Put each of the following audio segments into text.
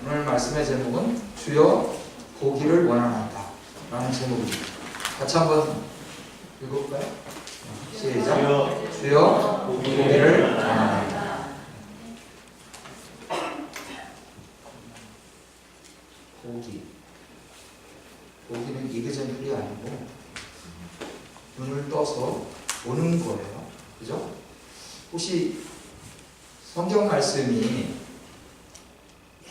오늘 말씀의 제목은 주여 보기를 원하나이다 라는 제목입니다. 같이 한번 읽어볼까요? 시작. 주여 보기를 원하나이다. 보기는 이그젠플이 아니고 눈을 떠서 보는 거예요. 그죠? 혹시 성경 말씀이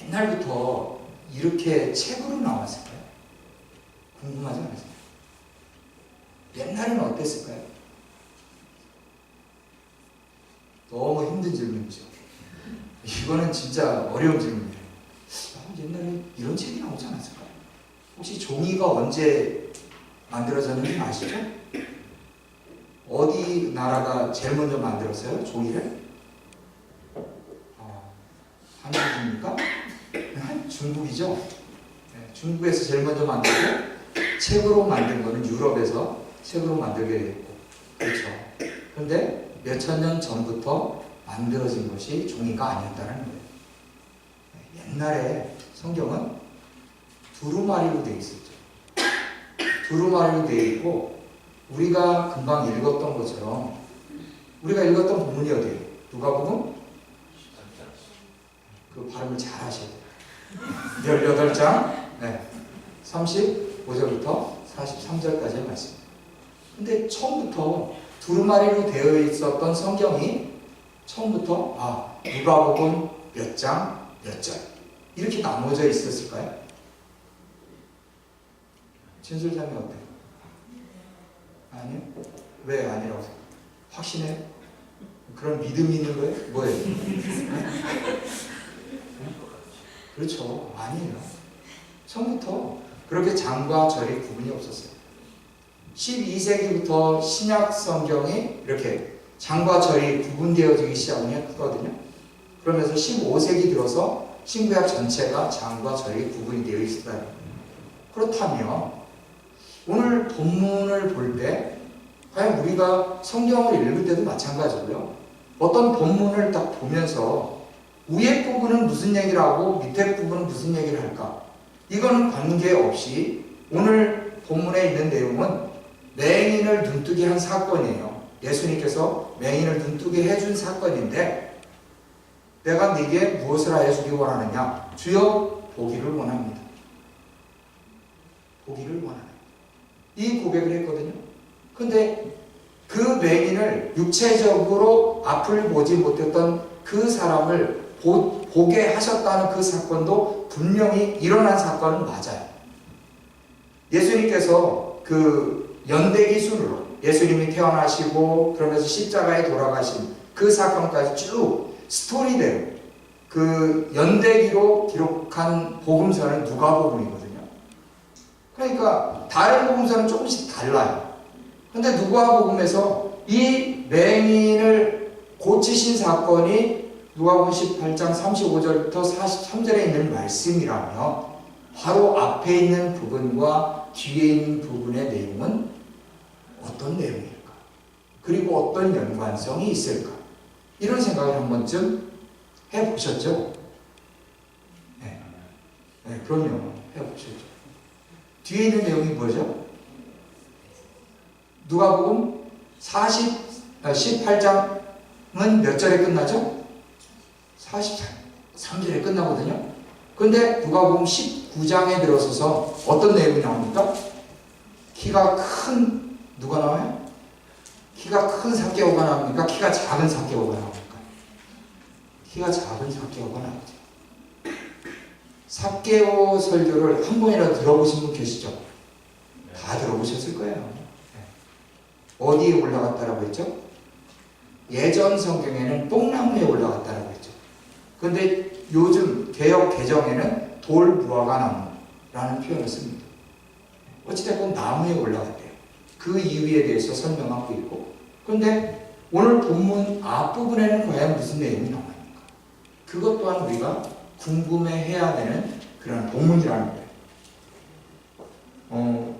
옛날부터 이렇게 책으로 나왔을까요? 궁금하지 않으세요? 옛날에는 어땠을까요? 너무 힘든 질문이죠. 이거는 진짜 어려운 질문이에요. 옛날에 이런 책이 나오지 않았을까요? 혹시 종이가 언제 만들어졌는지 아시죠? 어디 나라가 제일 먼저 만들었어요? 종이를? 한국입니까? 중국이죠? 네, 중국에서 제일 먼저 만들고 책으로 만든 거는 유럽에서 책으로 만들게 됐고, 그렇죠. 그런데 몇천 년 전부터 만들어진 것이 종이가 아니었다는 거예요. 옛날에 성경은 두루마리로 되어 있었죠. 두루마리로 되어 있고, 우리가 금방 읽었던 것처럼 우리가 읽었던 본문이 어디예요? 누가복음? 그 발음을 잘 하셔야 돼요. 18장 35절부터 43절까지의 말씀. 근데 처음부터 두루마리로 되어 있었던 성경이 처음부터 누가복음 몇 장, 몇 절 이렇게 나눠져 있었을까요? 진술자님 어때요? 아니요? 왜 아니라고 생각해요? 확신해요? 그런 믿음이 있는 거예요? 뭐예요? 그렇죠. 아니에요. 처음부터 그렇게 장과 절이 구분이 없었어요. 12세기부터 신약 성경이 이렇게 장과 절이 구분되어지기 시작했거든요. 그러면서 15세기 들어서 신구약 전체가 장과 절이 구분이 되어 있었다. 그렇다면 오늘 본문을 볼 때 과연 우리가 성경을 읽을 때도 마찬가지고요. 어떤 본문을 딱 보면서 위에 부분은 무슨 얘기를 하고 밑에 부분은 무슨 얘기를 할까? 이거는 관계없이 오늘 본문에 있는 내용은 맹인을 눈뜨게 한 사건이에요. 예수님께서 맹인을 눈뜨게 해준 사건인데 내가 네게 무엇을 하여 주기 원하느냐? 주여 보기를 원합니다. 보기를 원하네. 이 고백을 했거든요. 근데 그 맹인을 육체적으로 앞을 보지 못했던 그 사람을 보게 하셨다는 그 사건도 분명히 일어난 사건은 맞아요. 예수님께서 그 연대기 순으로 예수님이 태어나시고 그러면서 십자가에 돌아가신 그 사건까지 쭉 스토리대로 그 연대기로 기록한 복음서는 누가복음이거든요. 그러니까 다른 복음서는 조금씩 달라요. 근데 누가복음에서 이 맹인을 고치신 사건이 누가복음 18장 35절부터 43절에 있는 말씀이라면 바로 앞에 있는 부분과 뒤에 있는 부분의 내용은 어떤 내용일까? 그리고 어떤 연관성이 있을까? 이런 생각을 한 번쯤 해보셨죠? 네, 그럼요. 해보셨죠. 뒤에 있는 내용이 뭐죠? 누가복음 18장은 몇 절에 끝나죠? 43절에 끝나거든요. 근데 누가복음 19장에 들어서서 어떤 내용이 나옵니까? 키가 큰 누가 나와요? 키가 큰 삭개오가 나옵니까? 키가 작은 삭개오가 나옵니까? 키가 작은 삭개오가 나오죠. 삭개오 설교를 한 번이라도 들어보신 분 계시죠? 다 들어보셨을 거예요. 어디에 올라갔다라고 했죠? 예전 성경에는 뽕나무에 올라갔다라고 했죠. 근데 요즘 개역 개정에는 돌무화과나무라는 표현을 씁니다. 어찌됐건 나무에 올라갔대요. 그 이유에 대해서 설명하고 있고, 근데 오늘 본문 앞부분에는 과연 무슨 내용이 나옵니까? 그것 또한 우리가 궁금해해야 되는 그런 본문이라는 거예요.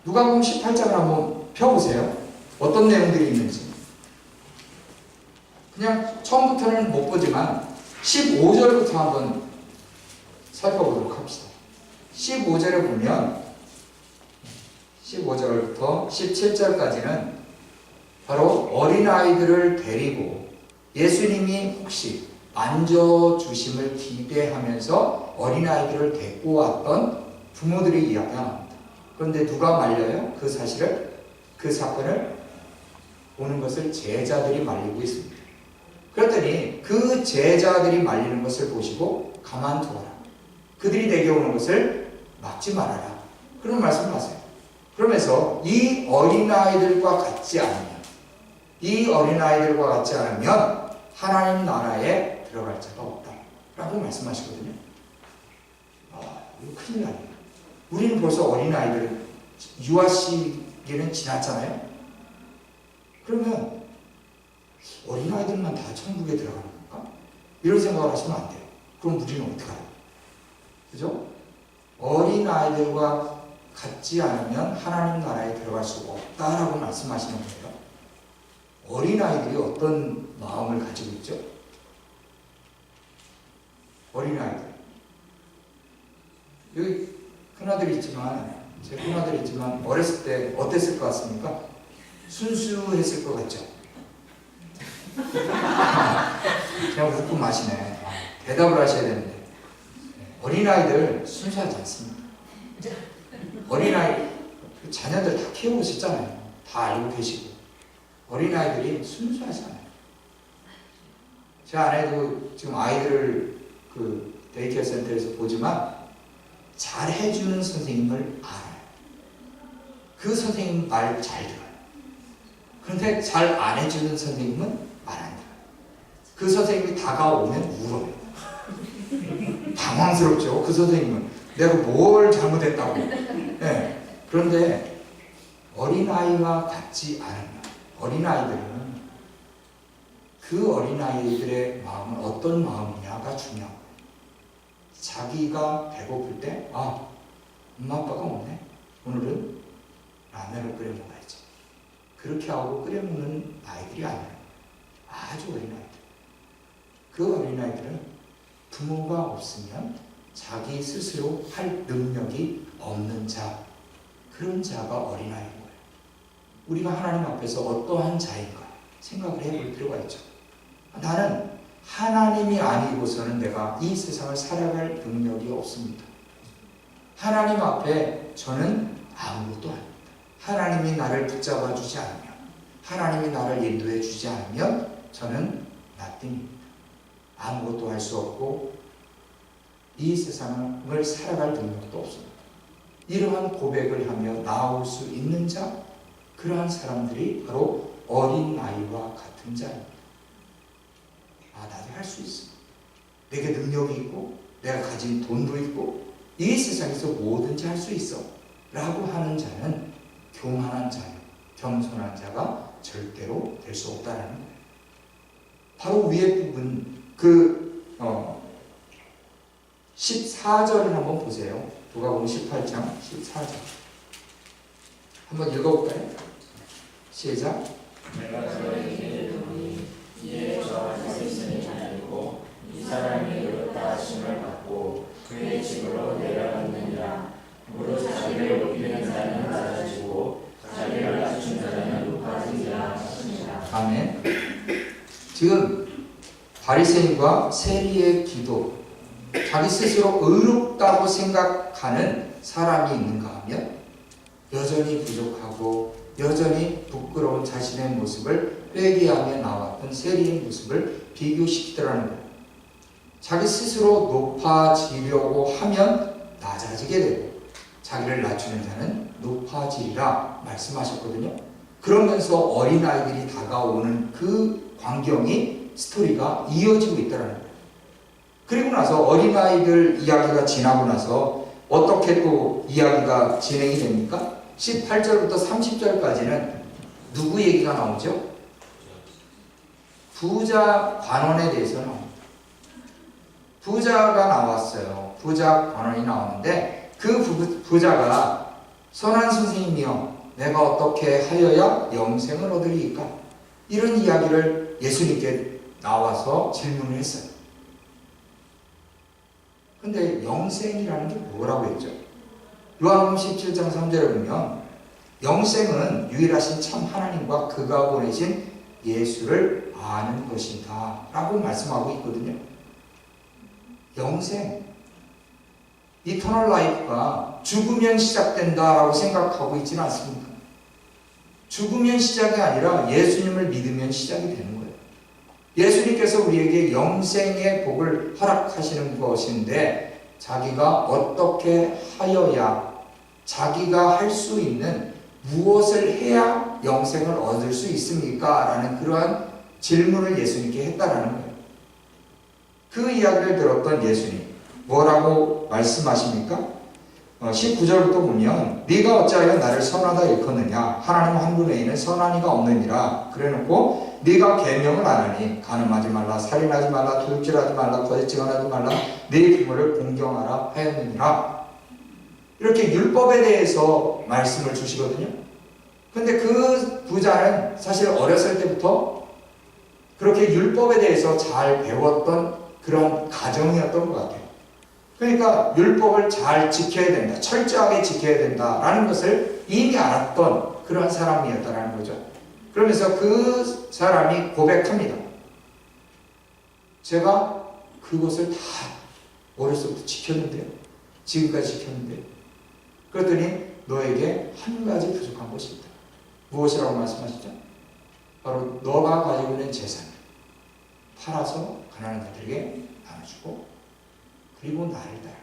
누가복음 18장을 한번 펴보세요. 어떤 내용들이 있는지. 그냥 처음부터는 못 보지만 15절부터 한번 살펴보도록 합시다. 15절에 보면 15절부터 17절까지는 바로 어린아이들을 데리고 예수님이 혹시 만져주심을 기대하면서 어린아이들을 데리고 왔던 부모들의 이야기가 나옵니다. 그런데 누가 말려요? 그 사실을, 그 사건을 보는 것을 제자들이 말리고 있습니다. 그랬더니 그 제자들이 말리는 것을 보시고 가만두어라. 그들이 내게 오는 것을 막지 말아라. 그런 말씀을 하세요. 그러면서 이 어린아이들과 같지 않으면 하나님 나라에 들어갈 자가 없다 라고 말씀하시거든요. 이거 큰일 나네요. 우리는 벌써 어린아이들 유아 시기는 지났잖아요. 그러면 어린아이들만 다 천국에 들어가는 건가? 이런 생각을 하시면 안 돼요. 그럼 우리는 어떻게 해요? 그죠? 어린아이들과 같지 않으면 하나님 나라에 들어갈 수가 없다라고 말씀하시는 거예요. 어린아이들이 어떤 마음을 가지고 있죠? 어린아이들. 여기 큰아들이 있지만, 제 큰아들이 있지만, 어렸을 때 어땠을 것 같습니까? 순수했을 것 같죠? 그냥 웃고 마시네. 대답을 하셔야 되는데. 어린아이들 순수하지 않습니다. 어린아이, 자녀들 다 키워보셨잖아요. 다 알고 계시고. 어린아이들이 순수하지 않아요. 제 아내도 지금 아이들을 그 데이케어 센터에서 보지만 잘 해주는 선생님을 알아요. 그 선생님 말 잘 들어요. 그런데 잘 안 해주는 선생님은 말 안 들어요. 그 선생님이 다가오면 울어요. 당황스럽죠. 그 선생님은 내가 뭘 잘못했다고. 네. 그런데 어린아이와 같지 않으면 어린아이들은 그 어린아이들의 마음은 어떤 마음이냐가 중요한 거예요. 자기가 배고플 때 엄마 아빠가 없네. 오늘은 라면을 끓여 먹어야지. 그렇게 하고 끓여 먹는 아이들이 아니에요. 아주 어린아이들. 그 어린아이들은 부모가 없으면 자기 스스로 할 능력이 없는 자, 그런 자가 어린아이인 거예요. 우리가 하나님 앞에서 어떠한 자인가 생각을 해볼 필요가 있죠. 나는 하나님이 아니고서는 내가 이 세상을 살아갈 능력이 없습니다. 하나님 앞에 저는 아무것도 아닙니다. 하나님이 나를 붙잡아 주지 않으면, 하나님이 나를 인도해 주지 않으면 저는 nothing입니다. 아무것도 할 수 없고 이 세상을 살아갈 능력도 없습니다. 이러한 고백을 하며 나올 수 있는 자, 그러한 사람들이 바로 어린아이와 같은 자입니다. 나도 할 수 있어. 내게 능력이 있고 내가 가진 돈도 있고 이 세상에서 뭐든지 할 수 있어 라고 하는 자는 교만한 자요, 겸손한 자가 절대로 될 수 없다는 거예요. 바로 위에 부분 14절을 한번 보세요. 누가복음 18장 14절 한번 읽어볼까요? 시작. 내가 저에게 이르노니 이에 저한테 있으니 알고 이 사람이 의롭다 하심을 받고 그의 집으로 내려갔느니라. 무릇 자기를 높이는 자는 낮아지고 자기를 낮춘 자는 높아지리라 하시니라. 아멘. 지금 바리새인과 세리의 기도, 자기 스스로 의롭다고 생각하는 사람이 있는가 하면 여전히 부족하고 여전히 부끄러운 자신의 모습을 회개하며 나왔던 세리의 모습을 비교시키더라는 거예요. 자기 스스로 높아지려고 하면 낮아지게 되고 자기를 낮추는 자는 높아지리라 말씀하셨거든요. 그러면서 어린아이들이 다가오는 그 광경이 스토리가 이어지고 있다는 거예요. 그리고 나서 어린아이들 이야기가 지나고 나서 어떻게 또 이야기가 진행이 됩니까? 18절부터 30절까지는 누구 얘기가 나오죠? 부자 관원에 대해서 나옵니다. 부자가 나왔어요. 부자 관원이 나오는데 그 부자가 선한 선생님이여 내가 어떻게 하여야 영생을 얻으리이까? 이런 이야기를 예수님께 나와서 질문을 했어요. 근데 영생이라는 게 뭐라고 했죠? 요한복음 17장 3절에 보면 영생은 유일하신 참 하나님과 그가 보내신 예수를 아는 것이다 라고 말씀하고 있거든요. 영생, 이터널 라이프가 죽으면 시작된다라고 생각하고 있지는 않습니까? 죽으면 시작이 아니라 예수님을 믿으면 시작이 되는 거예요. 예수님께서 우리에게 영생의 복을 허락하시는 것인데 자기가 어떻게 하여야 자기가 할 수 있는 무엇을 해야 영생을 얻을 수 있습니까? 라는 그러한 질문을 예수님께 했다라는 거예요. 그 이야기를 들었던 예수님 뭐라고 말씀하십니까? 19절부터 보면 네가 어찌하여 나를 선하다 일컫느냐 하나님 한 분 외에는 선한 이가 없느니라 그래놓고 네가 계명을 안 하니 간음하지 말라 살인하지 말라 도둑질하지 말라 거짓 증언하지 말라 네 부모를 공경하라 하였느니라 이렇게 율법에 대해서 말씀을 주시거든요. 근데 그 부자는 사실 어렸을 때부터 그렇게 율법에 대해서 잘 배웠던 그런 가정이었던 것 같아요. 그러니까 율법을 잘 지켜야 된다, 철저하게 지켜야 된다라는 것을 이미 알았던 그런 사람이었다라는 거죠. 그러면서 그 사람이 고백합니다. 제가 그것을 다 어렸을 때부터 지켰는데요. 지금까지 지켰는데요. 그랬더니 너에게 한 가지 부족한 것이 있다. 무엇이라고 말씀하시죠? 바로 너가 가지고 있는 재산을 팔아서 가난한 자들에게 나눠주고 그리고 나를 따르라.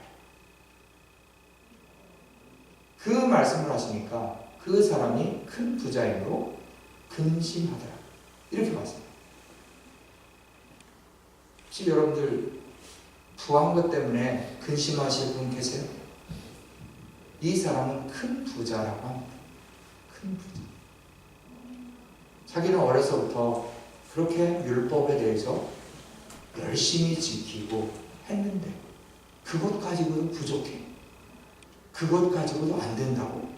그 말씀을 하시니까 그 사람이 큰 부자이므로 근심하더라. 이렇게 말씀합니다. 혹시 여러분들 부한 것 때문에 근심하실 분 계세요? 이 사람은 큰 부자라고 합니다. 큰 부자. 자기는 어려서부터 그렇게 율법에 대해서 열심히 지키고 했는데 그것 가지고도 부족해. 그것 가지고도 안 된다고.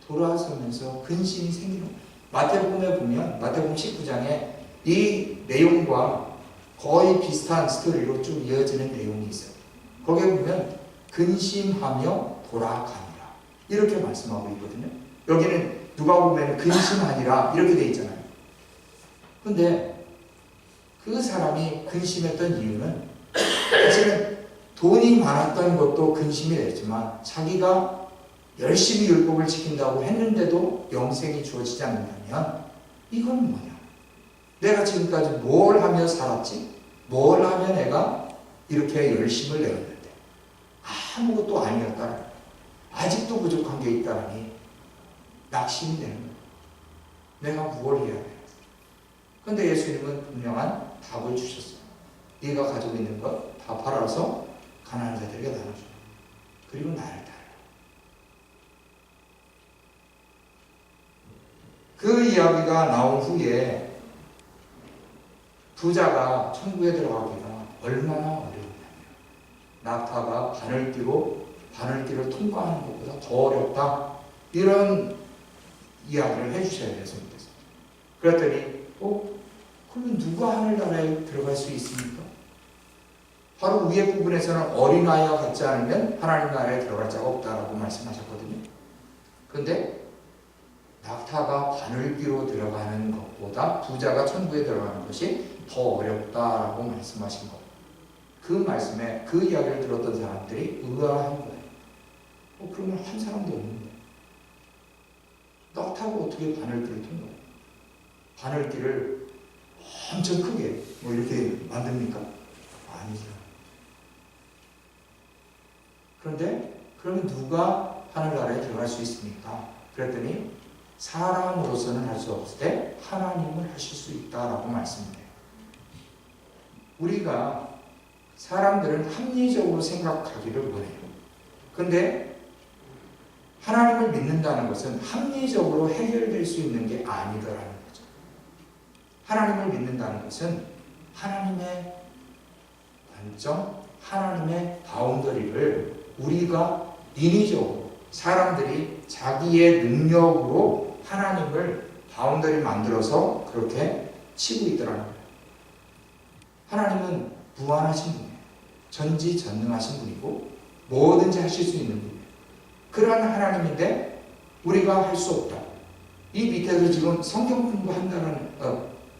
돌아서면서 근심이 생기는 거예요. 마태복음에 보면 마태복음 19장에 이 내용과 거의 비슷한 스토리로 쭉 이어지는 내용이 있어요. 거기에 보면 근심하며 돌아가니라 이렇게 말씀하고 있거든요. 여기는 누가 보면 근심하니라 이렇게 돼 있잖아요. 근데 그 사람이 근심했던 이유는 사실은 돈이 많았던 것도 근심이 됐지만 자기가 열심히 율법을 지킨다고 했는데도 영생이 주어지지 않는다면 이건 뭐냐? 내가 지금까지 뭘 하며 살았지? 뭘 하며 내가 이렇게 열심을 내었는데 아무것도 아니었다라니 아직도 부족한 게 있다라니 낙심이 되는 거예요. 내가 뭘 해야 돼? 근데 예수님은 분명한 답을 주셨어요. 네가 가지고 있는 것 다 팔아서 가난한 자들에게 나눠줘. 그리고 나를 따르라. 그 이야기가 나온 후에 부자가 천국에 들어가기가 얼마나 어려웠냐면 낙타가 바늘길을 통과하는 것보다 더 어렵다. 이런 이야기를 해주셔야 돼요. 예수님께서. 그랬더니 그러면 누가 하늘나라에 들어갈 수 있습니까? 바로 위에 부분에서는 어린아이와 같지 않으면 하나님 나라에 들어갈 자가 없다라고 말씀하셨거든요. 그런데 낙타가 바늘귀로 들어가는 것보다 부자가 천국에 들어가는 것이 더 어렵다라고 말씀하신 것. 그 말씀에 그 이야기를 들었던 사람들이 의아한 거예요. 그러면 한 사람도 없는데 낙타가 어떻게 바늘귀를 통과해요? 바늘귀를 엄청 크게 이렇게 만듭니까? 아니죠. 그런데 그러면 누가 하늘나라에 들어갈 수 있습니까? 그랬더니 사람으로서는 할 수 없을 때 하나님을 하실 수 있다라고 말씀해요. 우리가 사람들은 합리적으로 생각하기를 원해요. 그런데 하나님을 믿는다는 것은 합리적으로 해결될 수 있는 게 아니더라는 거죠. 하나님을 믿는다는 것은 하나님의 관점, 하나님의 바운더리를 우리가 인위적으로 사람들이 자기의 능력으로 하나님을 바운더리 만들어서 그렇게 치고 있더라는 거예요. 하나님은 무한하신 분이에요. 전지전능하신 분이고 뭐든지 하실 수 있는 분이에요. 그러한 하나님인데 우리가 할 수 없다. 이 밑에서 지금 성경 공부한다는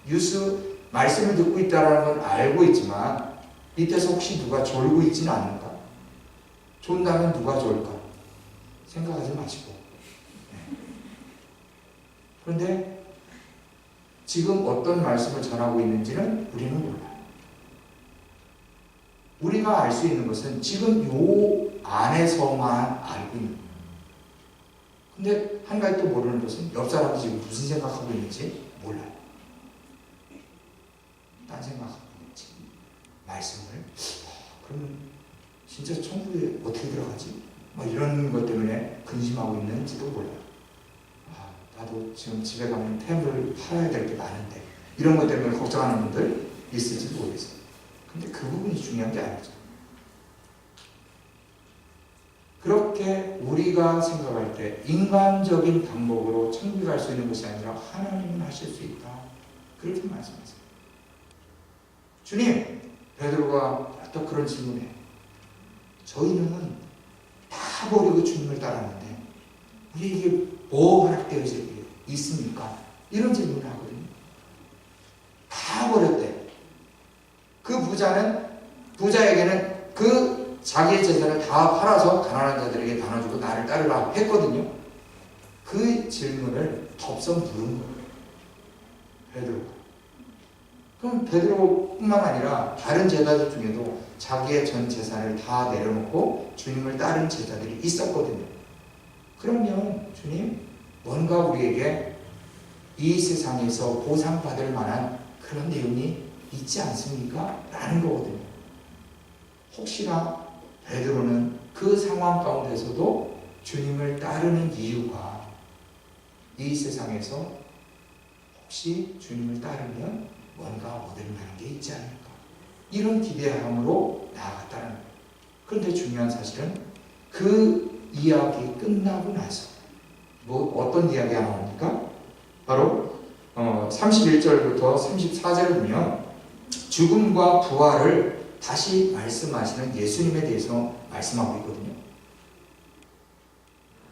뉴스 말씀을 듣고 있다는 건 알고 있지만 밑에서 혹시 누가 졸고 있지는 않을까? 존다면 누가 졸까? 생각하지 마시고. 그런데 지금 어떤 말씀을 전하고 있는지는 우리는 몰라요. 우리가 알 수 있는 것은 지금 요 안에서만 알고 있는 거예요. 근데 한 가지 또 모르는 것은 옆 사람이 지금 무슨 생각하고 있는지 몰라요. 딴 생각하고 있는지. 말씀을 그러면 진짜 천국에 어떻게 들어가지? 뭐 이런 것 때문에 근심하고 있는지도 몰라요. 나도 지금 집에 가면 템을 팔아야 될 게 많은데 이런 것 때문에 걱정하는 분들 있을지 모르겠어요. 근데 그 부분이 중요한 게 아니죠. 그렇게 우리가 생각할 때 인간적인 방법으로 천국에 갈 수 있는 것이 아니라 하나님은 하실 수 있다. 그렇게 말씀하세요. 주님, 베드로가 또 그런 질문에 저희는 다 버리고 주님을 따랐는데 우리에게 뭐 허락되어 있습니까? 이런 질문을 하거든요. 다 버렸대. 그 부자에게는 그 자기의 재산을 다 팔아서 가난한 자들에게 나눠주고 나를 따르라 했거든요. 그 질문을 덥석 물은 거예요. 베드로가. 그럼 베드로뿐만 아니라 다른 제자들 중에도 자기의 전 재산을 다 내려놓고 주님을 따른 제자들이 있었거든요. 그러면 주님, 뭔가 우리에게 이 세상에서 보상받을 만한 그런 내용이 있지 않습니까? 라는 거거든요. 혹시나 베드로는 그 상황 가운데서도 주님을 따르는 이유가 이 세상에서 혹시 주님을 따르면 뭔가 얻을 만한 게 있지 않을까? 이런 기대함으로 나아갔다는 거예요. 그런데 중요한 사실은 그 이야기 끝나고 나서 어떤 이야기가 나옵니까? 바로 31절부터 34절을 보면 죽음과 부활을 다시 말씀하시는 예수님에 대해서 말씀하고 있거든요.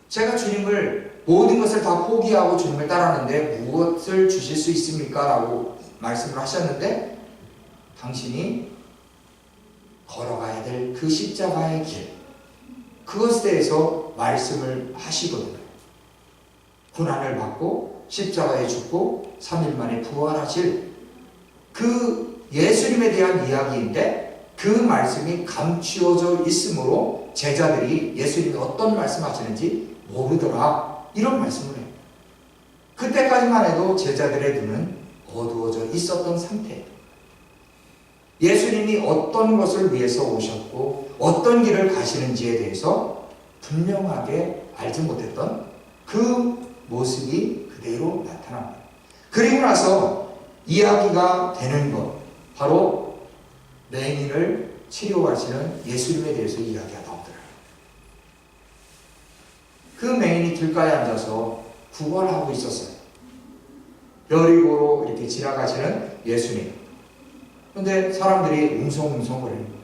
제가 주님을 모든 것을 다 포기하고 주님을 따랐는데 무엇을 주실 수 있습니까? 라고 말씀을 하셨는데 당신이 걸어가야 될 그 십자가의 길, 그것에 대해서 말씀을 하시거든요. 고난을 받고 십자가에 죽고 3일 만에 부활하실 그 예수님에 대한 이야기인데 그 말씀이 감추어져 있으므로 제자들이 예수님이 어떤 말씀하시는지 모르더라, 이런 말씀을 해요. 그때까지만 해도 제자들의 눈은 어두워져 있었던 상태예요. 예수님이 어떤 것을 위해서 오셨고 어떤 길을 가시는지에 대해서 분명하게 알지 못했던 그 모습이 그대로 나타납니다. 그리고 나서 이야기가 되는 것, 바로 맹인을 치료하시는 예수님에 대해서 이야기가 나오더라고요. 그 맹인이 길가에 앉아서 구걸하고 있었어요. 여리고로 이렇게 지나가시는 예수님. 그런데 사람들이 웅성웅성거리는 거예요.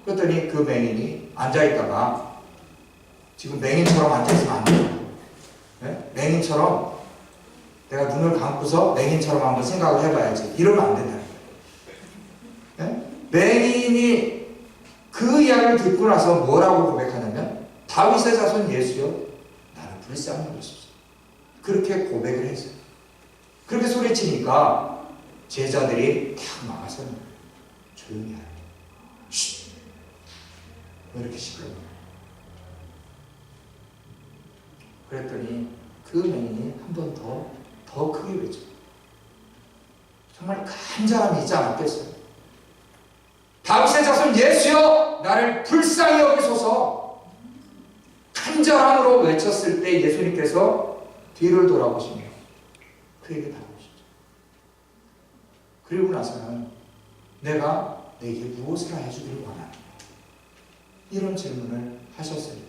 그랬더니 그 맹인이 앉아있다가 지금 맹인처럼 앉아있으면 안 돼요. 네? 맹인처럼 내가 눈을 감고서 맹인처럼 한번 생각을 해봐야지. 이러면 안 된다는 거예요. 네? 맹인이 그 이야기를 듣고 나서 뭐라고 고백하냐면 다윗의 자손 예수여, 나는 불쌍히 여기소서. 그렇게 고백을 했어요. 그렇게 소리치니까 제자들이 탁 막아서 조용히 하라. 쉿! 왜 이렇게 시끄러워? 그랬더니 그 맹인이 한 번 더 크게 외쳐. 정말 간절함이 있지 않았겠어요? 다윗의 자손 예수여, 나를 불쌍히 여기소서. 간절함으로 외쳤을 때 예수님께서 뒤를 돌아보시며 그에게 다가오시죠. 그리고 나서는 내가 내게 무엇을 해주기를 원하느냐, 이런 질문을 하셨을 때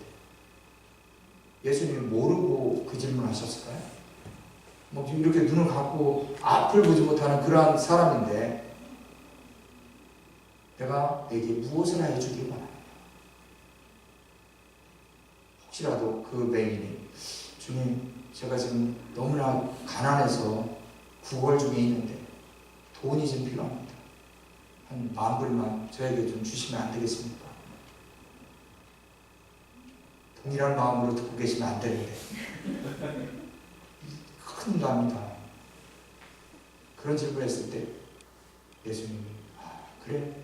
예수님이 모르고 그 질문을 하셨을까요? 뭐 이렇게 눈을 감고 앞을 보지 못하는 그러한 사람인데 내가 내게 무엇을 해주길 원하느냐. 혹시라도 그 맹인이 주님, 제가 지금 너무나 가난해서 구걸 중에 있는데 돈이 좀 필요합니다. 한 10,000불만 저에게 좀 주시면 안 되겠습니까? 동일한 마음으로 듣고 계시면 안 되는데 큰일 납니다. 그런 질문을 했을 때 예수님이 그래,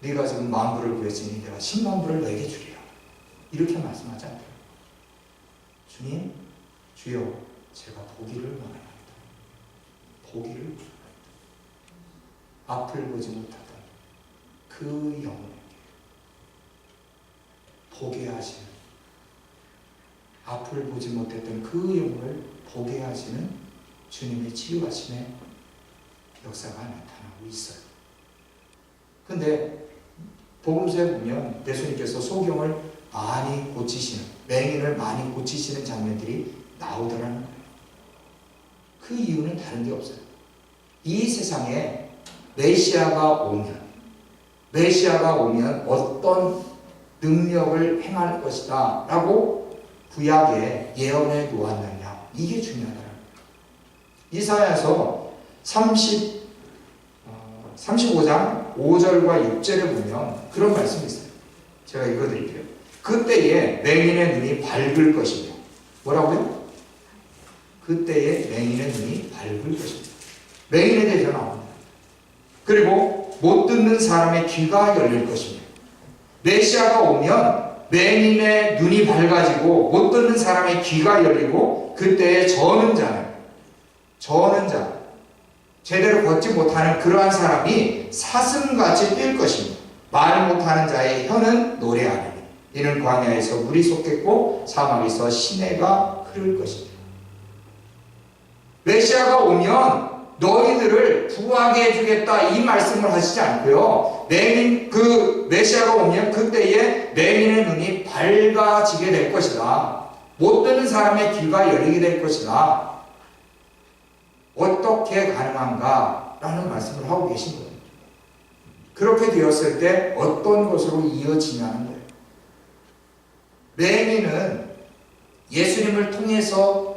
네가 지금 10,000불을 구했으니 내가 100,000불을 너에게 주리라, 이렇게 말씀하지 않대요. 주님, 주여, 제가 보기를 원합니다. 보기를 원합니다. 앞을 보지 못하던 그 영혼에게 보게 하시는, 앞을 보지 못했던 그 영혼을 보게 하시는 주님의 치유하심의 역사가 나타나고 있어요. 근데 복음서에 보면 예수님께서 소경을 많이 고치시는, 맹인을 많이 고치시는 장면들이 나오더라는 거예요. 그 이유는 다른 게 없어요. 이 세상에 메시아가 오면 어떤 능력을 행할 것이다 라고 구약에 예언해 놓았느냐, 이게 중요하다는 거예요. 이사야서 35장 5절과 6절에 보면 그런 말씀이 있어요. 제가 읽어드릴게요. 그때에 맹인의 눈이 밝을 것이며, 뭐라고요? 그때에 맹인의 눈이 밝을 것입니다. 맹인에 대해서 나옵니다. 그리고 못 듣는 사람의 귀가 열릴 것이며, 메시아가 오면 맹인의 눈이 밝아지고 못 듣는 사람의 귀가 열리고, 그때에 저는 자, 제대로 걷지 못하는 그러한 사람이 사슴같이 뛸 것입니다. 말 못하는 자의 혀는 노래하리니 이는 광야에서 물이 솟겠고 사막에서 시내가 흐를 것입니다. 메시아가 오면 너희들을 구하게 해주겠다, 이 말씀을 하시지 않고요. 메시아가 오면 그때에 맹인의 눈이 밝아지게 될 것이다. 못 듣는 사람의 귀가 열리게 될 것이다. 어떻게 가능한가? 라는 말씀을 하고 계신 거예요. 그렇게 되었을 때 어떤 것으로 이어지냐는 거예요. 맹인은 예수님을 통해서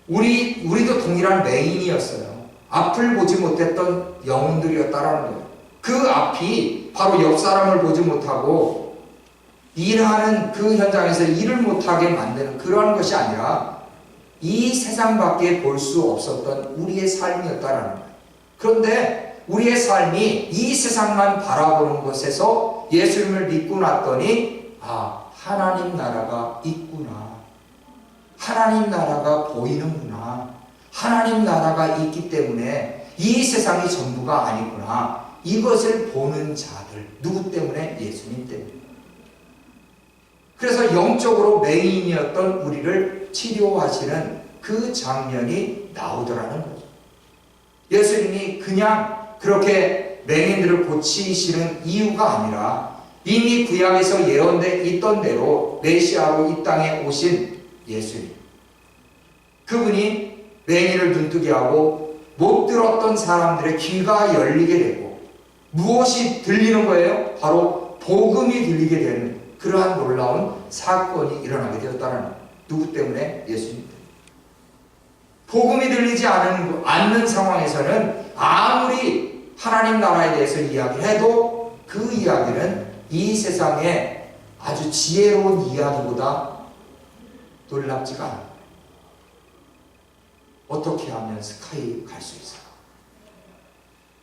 우리도 동일한 맹인이었어요. 앞을 보지 못했던 영혼들이었다라는 거예요. 그 앞이 바로 옆 사람을 보지 못하고 일하는 그 현장에서 일을 못하게 만드는 그러한 것이 아니라 이 세상밖에 볼 수 없었던 우리의 삶이었다라는 거예요. 그런데 우리의 삶이 이 세상만 바라보는 것에서 예수님을 믿고 났더니 하나님 나라가 있구나. 하나님 나라가 보이는구나. 하나님 나라가 있기 때문에 이 세상이 전부가 아니구나. 이것을 보는 자들. 누구 때문에? 예수님 때문에. 그래서 영적으로 맹인이었던 우리를 치료하시는 그 장면이 나오더라는 거죠. 예수님이 그냥 그렇게 맹인들을 고치시는 이유가 아니라 이미 구약에서 예언돼 있던 대로 메시아로 이 땅에 오신 예수님, 그분이 맹인을 눈뜨게 하고 못 들었던 사람들의 귀가 열리게 되고 무엇이 들리는 거예요? 바로 복음이 들리게 되는 그러한 놀라운 사건이 일어나게 되었다는 거예요. 누구 때문에? 예수님 때문에. 복음이 들리지 않는 상황에서는 아무리 하나님 나라에 대해서 이야기를 해도 그 이야기는 이 세상의 아주 지혜로운 이야기보다 놀랍지가 않아요. 어떻게 하면 스카이 갈 수 있을까?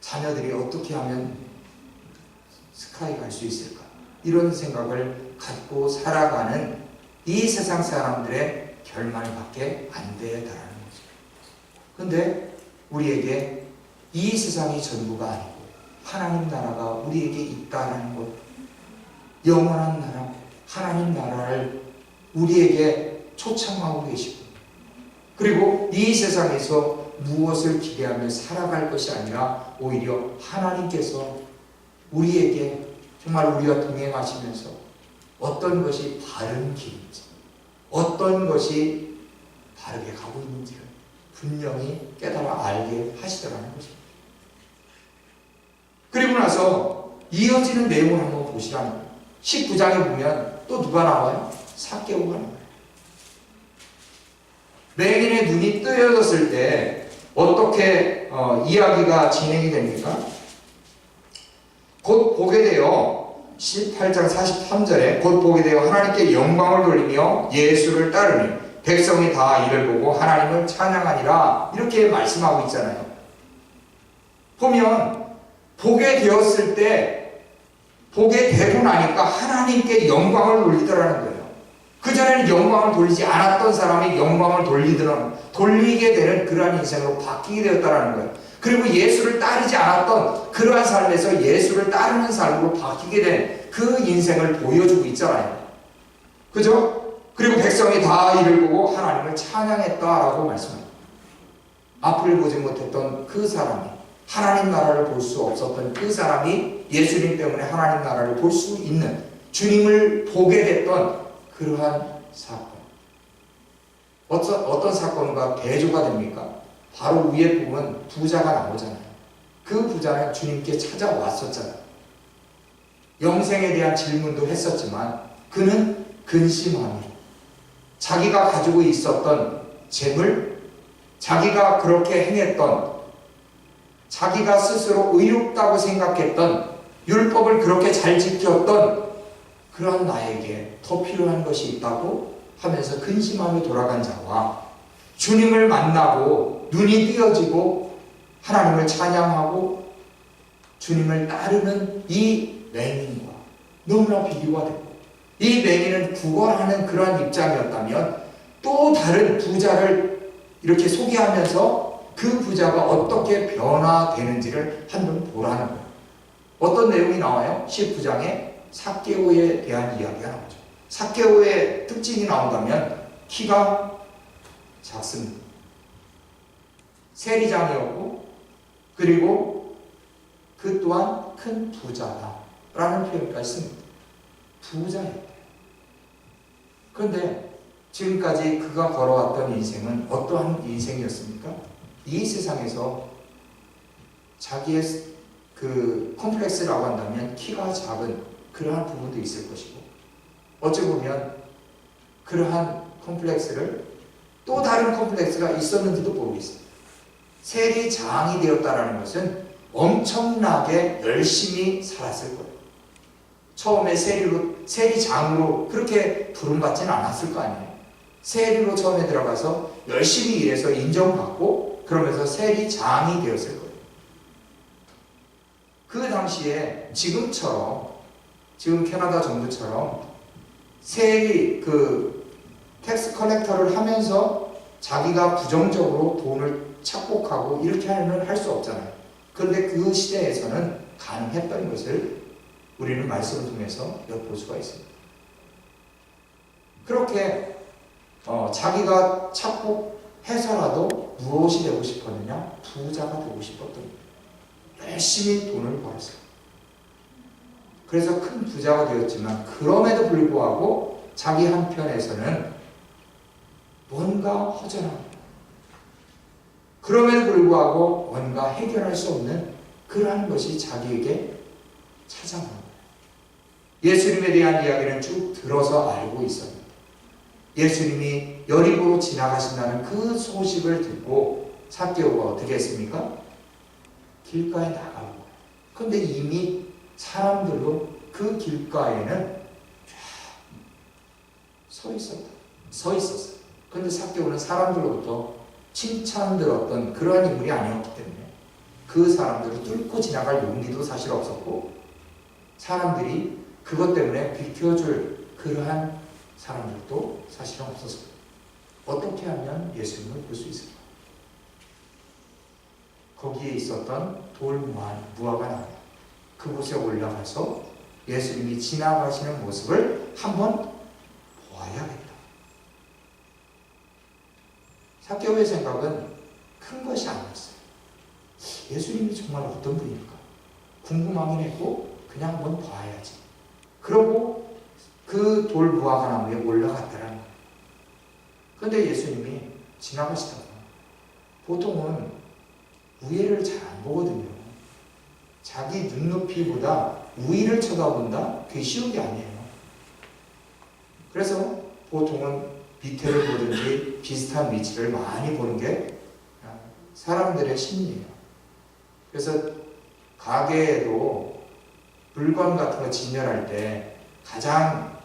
자녀들이 어떻게 하면 스카이 갈 수 있을까? 이런 생각을 갖고 살아가는 이 세상 사람들의 결말밖에 안 되다라는 거죠. 그런데 우리에게 이 세상이 전부가 아니고 하나님 나라가 우리에게 있다라는 것, 영원한 나라, 하나님 나라를 우리에게 초청하고 계시고, 그리고 이 세상에서 무엇을 기대하며 살아갈 것이 아니라 오히려 하나님께서 우리에게 정말 우리와 동행하시면서 어떤 것이 바른 길인지, 어떤 것이 바르게 가고 있는지를 분명히 깨달아 알게 하시더라는 것입니다. 그리고 나서 이어지는 내용을 한번 보시라는 거예요. 19장에 보면 또 누가 나와요? 삭개오가 나와요. 맹인의 눈이 뜨여졌을 때 어떻게 이야기가 진행이 됩니까? 곧 보게 되어 18장 43절에 곧 보게 되어 하나님께 영광을 돌리며 예수를 따르니 백성이 다 이를 보고 하나님을 찬양하니라 이렇게 말씀하고 있잖아요. 보면 보게 되었을 때 보게 되고 나니까 하나님께 영광을 돌리더라는 거예요. 그전에는 영광을 돌리지 않았던 사람이 영광을 돌리게 되는 그러한 인생으로 바뀌게 되었다는 거예요. 그리고 예수를 따르지 않았던 그러한 삶에서 예수를 따르는 삶으로 바뀌게 된 그 인생을 보여주고 있잖아요. 그죠? 그리고 백성이 다 이를 보고 하나님을 찬양했다라고 말씀합니다. 앞을 보지 못했던 그 사람이, 하나님 나라를 볼 수 없었던 그 사람이 예수님 때문에 하나님 나라를 볼 수 있는, 주님을 보게 됐던 그러한 사건. 어떤 사건과 대조가 됩니까? 바로 위에 보면 부자가 나오잖아요. 그 부자는 주님께 찾아왔었잖아요. 영생에 대한 질문도 했었지만 그는 근심하며 자기가 가지고 있었던 재물, 자기가 그렇게 행했던, 자기가 스스로 의롭다고 생각했던, 율법을 그렇게 잘 지켰던 그런 나에게 더 필요한 것이 있다고 하면서 근심하며 돌아간 자와 주님을 만나고 눈이 띄어지고 하나님을 찬양하고 주님을 따르는 이 맹인과 너무나 비교가 되고, 이 맹인은 구걸하는 그러한 입장이었다면 또 다른 부자를 이렇게 소개하면서 그 부자가 어떻게 변화되는지를 한번 보라는 거예요. 어떤 내용이 나와요? 19장에 삭개오에 대한 이야기가 나오죠. 삭개오의 특징이 나온다면 키가 작습니다. 세리장이었고 그리고 그 또한 큰 부자다라는 표현까지 씁니다. 부자였대요. 그런데 지금까지 그가 걸어왔던 인생은 어떠한 인생이었습니까? 이 세상에서 자기의 그 컴플렉스라고 한다면 키가 작은 그러한 부분도 있을 것이고, 어찌 보면 그러한 컴플렉스를 또 다른 컴플렉스가 있었는지도 모르겠어요. 세리장이 되었다는 것은 엄청나게 열심히 살았을 거예요. 처음에 세리장으로 그렇게 부름받지는 않았을 거 아니에요. 세리로 처음에 들어가서 열심히 일해서 인정받고 그러면서 세리장이 되었을 거예요. 그 당시에 지금 캐나다 정부처럼 세리 텍스 컬렉터를 하면서 자기가 부정적으로 돈을 착복하고 이렇게 할 수 없잖아요. 그런데 그 시대에서는 가능했던 것을 우리는 말씀을 통해서 엿볼 수가 있습니다. 그렇게 자기가 착복해서라도 무엇이 되고 싶었느냐? 부자가 되고 싶었던 거예요. 열심히 돈을 벌었어요. 그래서 큰 부자가 되었지만 그럼에도 불구하고 자기 한편에서는 뭔가 허전합니다. 그럼에도 불구하고 뭔가 해결할 수 없는 그러한 것이 자기에게 찾아옵니다. 예수님에 대한 이야기는 쭉 들어서 알고 있었는데 예수님이 여리고로 지나가신다는 그 소식을 듣고 삭개오가 어떻게 했습니까? 길가에 나가는 거예요. 그런데 이미 사람들로 그 길가에는 서 있었어요. 그런데 삭개오는 사람들로부터 칭찬 들었던 그러한 인물이 아니었기 때문에 그 사람들을 뚫고 지나갈 용기도 사실 없었고, 사람들이 그것 때문에 비켜줄 그러한 사람들도 사실은 없었어요. 어떻게 하면 예수님을 볼 수 있을까? 거기에 있었던 무화가 나와요. 그곳에 올라가서 예수님이 지나가시는 모습을 한번 보아야겠다. 삭개오의 생각은 큰 것이 아니었어요. 예수님이 정말 어떤 분일까? 궁금하긴 했고 그냥 한번 봐야지. 그러고 그 무화과 나무에 올라갔다라는 거예요. 그런데 예수님이 지나가시다가 보통은 위에를 잘 안 보거든요. 자기 눈높이보다 우위를 쳐다본다? 그게 쉬운 게 아니에요. 그래서 보통은 밑에를 보든지 비슷한 위치를 많이 보는 게 사람들의 심리예요. 그래서 가게에도 물건 같은 거 진열할 때 가장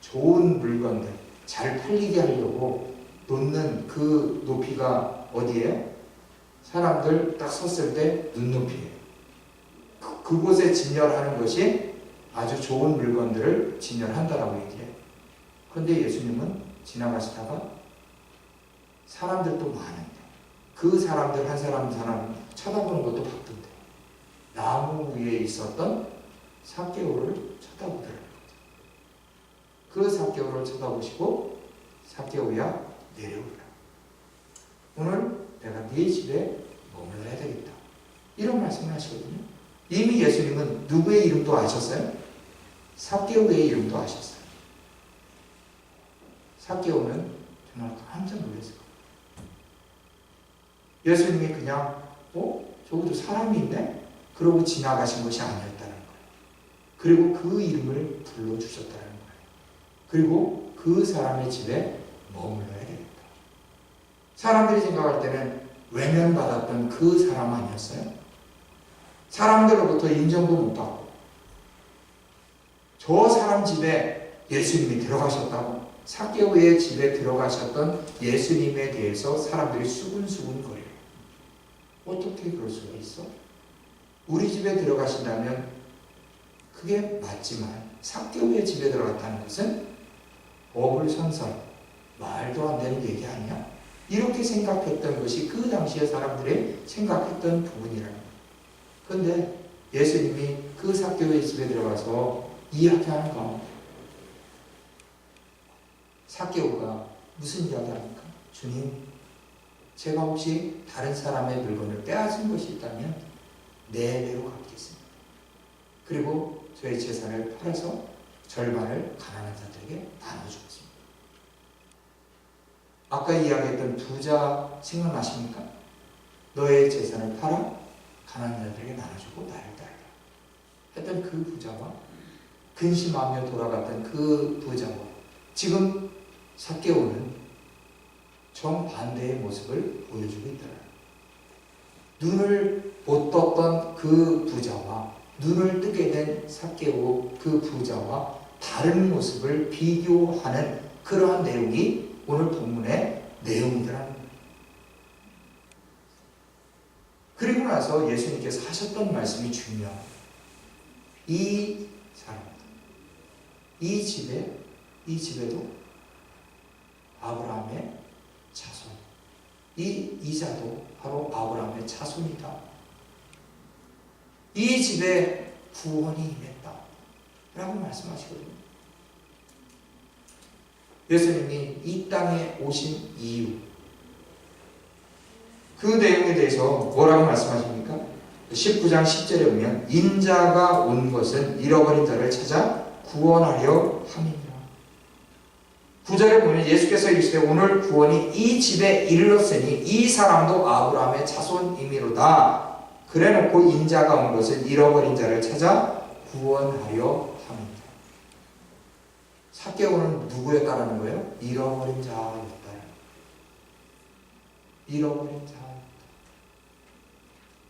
좋은 물건들 잘 팔리게 하려고 놓는 그 높이가 어디예요? 사람들 딱 섰을 때 눈높이에요. 그곳에 진열하는 것이 아주 좋은 물건들을 진열한다라고 얘기해요. 그런데 예수님은 지나가시다가 사람들도 많은데 그 사람들 한 사람 쳐다보는 것도 바쁜데 나무 위에 있었던 삭개오를 쳐다보더라고요. 그 삭개오를 쳐다보시고 삭개오야 내려오라. 오늘 내가 네 집에 머물러야 되겠다. 이런 말씀을 하시거든요. 이미 예수님은 누구의 이름도 아셨어요? 삭개오의 이름도 아셨어요. 삭개오는 정말 깜짝 놀랐어요. 예수님이 그냥 저기도 사람이 있네? 그러고 지나가신 것이 아니었다는 거예요. 그리고 그 이름을 불러주셨다는 거예요. 그리고 그 사람의 집에 머물러야 되겠다. 사람들이 생각할 때는 외면받았던 그 사람 아니었어요? 사람들로부터 인정도 못 받고 저 사람 집에 예수님이 들어가셨다고 삭개오의 집에 들어가셨던 예수님에 대해서 사람들이 수군수군 거려요. 어떻게 그럴 수가 있어? 우리 집에 들어가신다면 그게 맞지만 삭개오의 집에 들어갔다는 것은 어불선설, 말도 안 되는 얘기 아니야? 이렇게 생각했던 것이 그 당시에 사람들이 생각했던 부분이라는 거예요. 그런데 예수님이 그 삭개오의 집에 들어가서 이야기하는 가운데 삭개오가 무슨 이야기합니까? 주님, 제가 혹시 다른 사람의 물건을 빼앗은 것이 있다면 내 배로 갚겠습니다. 그리고 저의 재산을 팔아서 절반을 가난한 자들에게 나눠주겠습니다. 아까 이야기했던 부자 생각나십니까? 너의 재산을 팔아 가난한 자들에게 나눠주고 나를 따르라 했던 그 부자와 근심하며 돌아갔던 그 부자와 지금 삭개오는 정반대의 모습을 보여주고 있다. 눈을 못 떴던 그 부자와 눈을 뜨게 된 삭개오 그 부자와 다른 모습을 비교하는 그러한 내용이 오늘 본문의 내용이더라는 거예요. 그리고 나서 예수님께서 하셨던 말씀이 중요합니다. 이 사람들, 이 집에도 아브라함의 자손, 이 이자도 바로 아브라함의 자손이다. 이 집에 구원이 임했다 라고 말씀하시거든요. 예수님이 이 땅에 오신 이유, 그 내용에 대해서 뭐라고 말씀하십니까? 19장 10절에 보면 인자가 온 것은 잃어버린 자를 찾아 구원하려 함이니라. 9절에 보면 예수께서 이르시되 오늘 구원이 이 집에 이르렀으니 이 사람도 아브라함의 자손이미로다. 그래놓고 인자가 온 것은 잃어버린 자를 찾아 구원하려 함이니라. 삭개오는 누구에 따르는 거예요? 잃어버린 자에 따르는. 잃어버린 자.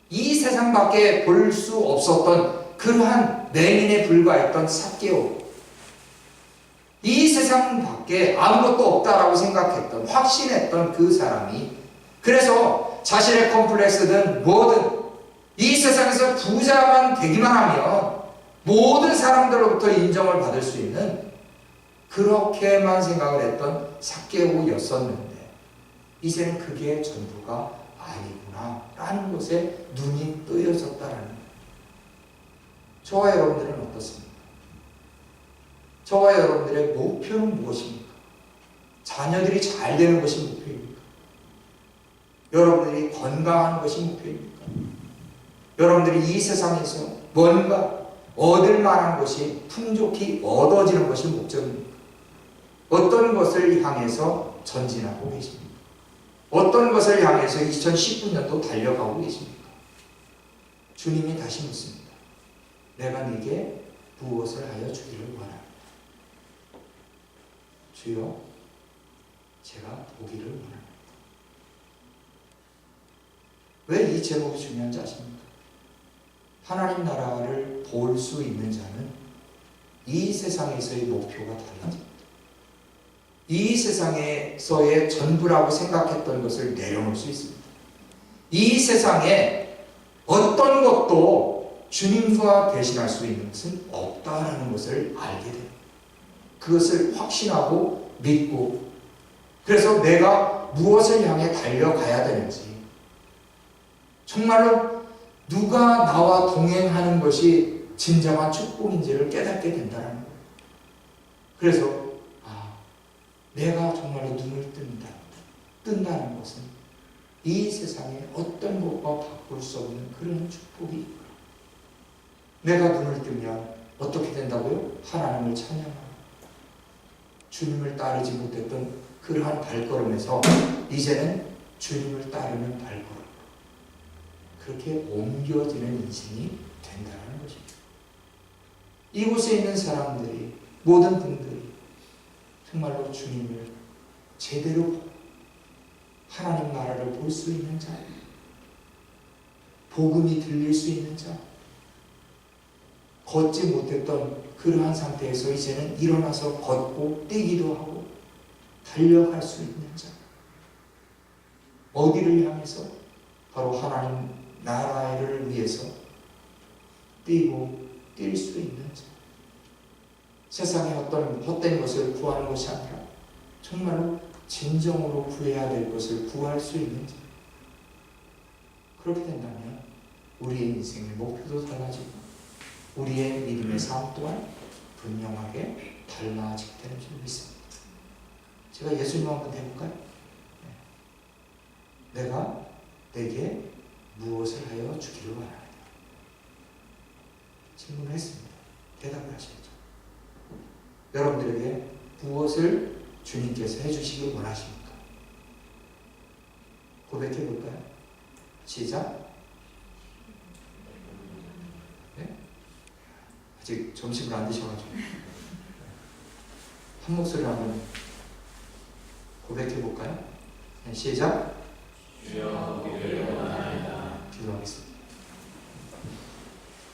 이 세상 밖에 볼 수 없었던 그러한 맹인에 불과했던 삭개오. 이 세상 밖에 아무것도 없다라고 생각했던, 확신했던 그 사람이 그래서 자신의 컴플렉스든 뭐든 이 세상에서 부자만 되기만 하면 모든 사람들로부터 인정을 받을 수 있는 그렇게만 생각을 했던 삭개오였었는데 이제는 그게 전부가 아니구나 라는 것에 눈이 뜨여졌다라는 거예요. 저와 여러분들은 어떻습니까? 저와 여러분들의 목표는 무엇입니까? 자녀들이 잘 되는 것이 목표입니까? 여러분들이 건강한 것이 목표입니까? 여러분들이 이 세상에서 뭔가 얻을 만한 것이 풍족히 얻어지는 것이 목적입니까? 어떤 것을 향해서 전진하고 계십니까? 어떤 것을 향해서 2019년도 달려가고 계십니까? 주님이 다시 묻습니다. 내가 네게 무엇을 하여 주기를 원합니다. 주여, 제가 보기를 원합니다. 왜 이 제목이 중요한지 아십니까? 하나님 나라를 볼 수 있는 자는 이 세상에서의 목표가 달라집니다. 이 세상에서의 전부라고 생각했던 것을 내려놓을 수 있습니다. 이 세상에 어떤 것도 주님과 대신할 수 있는 것은 없다라는 것을 알게 됩니다. 그것을 확신하고 믿고, 그래서 내가 무엇을 향해 달려가야 되는지, 정말로 누가 나와 동행하는 것이 진정한 축복인지를 깨닫게 된다는 거예요. 그래서 내가 정말로 눈을 뜬다는 것은 이 세상에 어떤 것과 바꿀 수 없는 그런 축복이 있구나. 내가 눈을 뜨면 어떻게 된다고요? 하나님을 찬양하고 주님을 따르지 못했던 그러한 발걸음에서 이제는 주님을 따르는 발걸음, 그렇게 옮겨지는 인생이 된다는 것입니다. 이곳에 있는 사람들이, 모든 분들이 정말로 주님을 제대로 보고 하나님 나라를 볼 수 있는 자, 복음이 들릴 수 있는 자, 걷지 못했던 그러한 상태에서 이제는 일어나서 걷고 뛰기도 하고 달려갈 수 있는 자, 어디를 향해서? 바로 하나님 나라를 위해서 뛰고 뛸 수 있는 자, 세상의 어떤 헛된 것을 구하는 것이 아니라 정말로 진정으로 구해야 될 것을 구할 수 있는 자, 그렇게 된다면 우리의 인생의 목표도 달라지고 우리의 믿음의 삶 또한 분명하게 달라지게 되는 줄 믿습니다. 제가 예수님 한번 해볼까요? 내가 내게 무엇을 하여 주기를 원합니다. 질문을 했습니다. 대답을 하셔야죠. 여러분들에게 무엇을 주님께서 해주시길 원하십니까? 고백해 볼까요? 시작. 네? 아직 점심을 안 드셔가지고 한 목소리로 한번 고백해 볼까요? 네, 시작. 주여 보기를 원합니다. 기도하겠습니다.